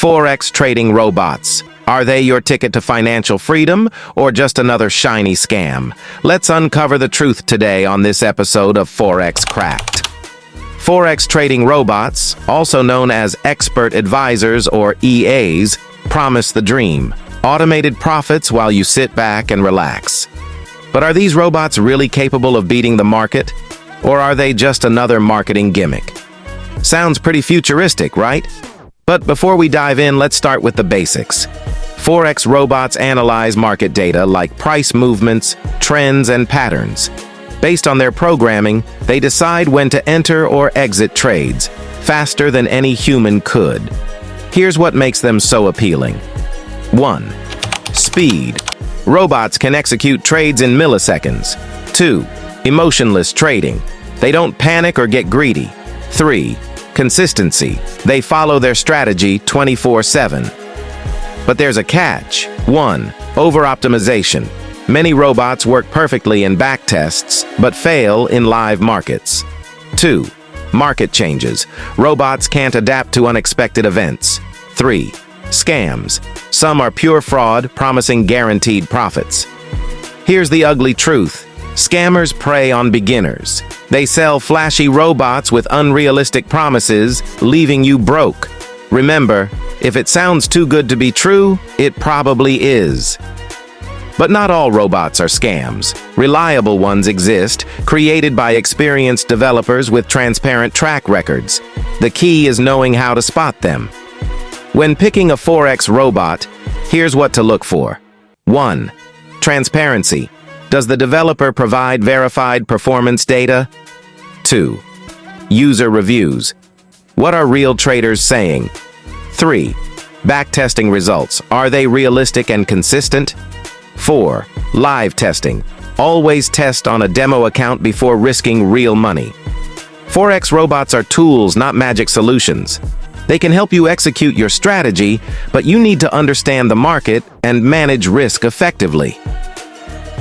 Forex trading robots. Are they your ticket to financial freedom or just another shiny scam? Let's uncover the truth today on this episode of Forex Cracked. Forex trading robots, also known as expert advisors or EAs, promise the dream. Automated profits while you sit back and relax. But are these robots really capable of beating the market? Or are they just another marketing gimmick? Sounds pretty futuristic, right? But before we dive in, let's start with the basics. Forex robots analyze market data like price movements, trends, and patterns. Based on their programming, they decide when to enter or exit trades, faster than any human could. Here's what makes them so appealing. 1. Speed. Robots can execute trades in milliseconds. 2. Emotionless trading. They don't panic or get greedy. 3. Consistency. They follow their strategy 24/7. But there's a catch. 1. Over-optimization. Many robots work perfectly in backtests, but fail in live markets. 2. Market changes. Robots can't adapt to unexpected events. 3. Scams. Some are pure fraud, promising guaranteed profits. Here's the ugly truth. Scammers prey on beginners. They sell flashy robots with unrealistic promises, leaving you broke. Remember, if it sounds too good to be true, it probably is. But not all robots are scams. Reliable ones exist, created by experienced developers with transparent track records. The key is knowing how to spot them. When picking a Forex robot, here's what to look for. 1. Transparency. Does the developer provide verified performance data? 2. User reviews. What are real traders saying? 3. Backtesting results. Are they realistic and consistent? 4. Live testing. Always test on a demo account before risking real money. Forex robots are tools, not magic solutions. They can help you execute your strategy, but you need to understand the market and manage risk effectively.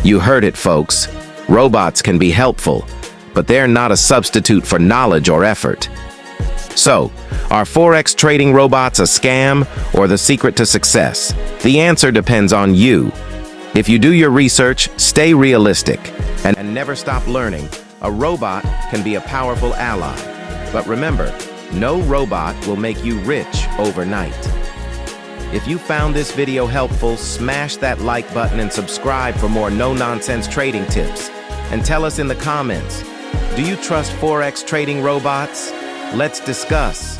You heard it, folks. Robots can be helpful, but they're not a substitute for knowledge or effort. So, are Forex trading robots a scam or the secret to success? The answer depends on you. If you do your research, stay realistic, and never stop learning, a robot can be a powerful ally. But remember, no robot will make you rich overnight. If you found this video helpful, smash that like button and subscribe for more no-nonsense trading tips. And tell us in the comments, do you trust Forex trading robots? Let's discuss.